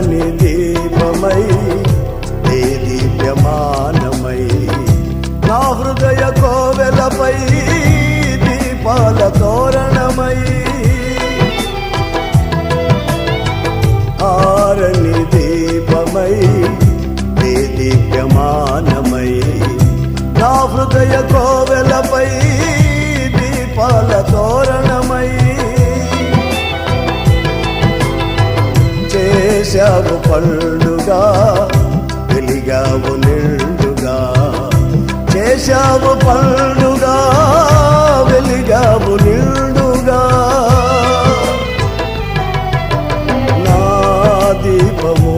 ఆరని దీపమై దీప్యమానమై నా హృదయ కోవెలపై దీపాల తోరణమై ఆరని దీపమై దీప్యమానమై నా హృదయ కోవెలపై దీపాల తోరణమై చేశావు పండుగా వెలిగావు నిండుగా చేశావు పండుగా వెలిగావు నిండుగా నా దీపము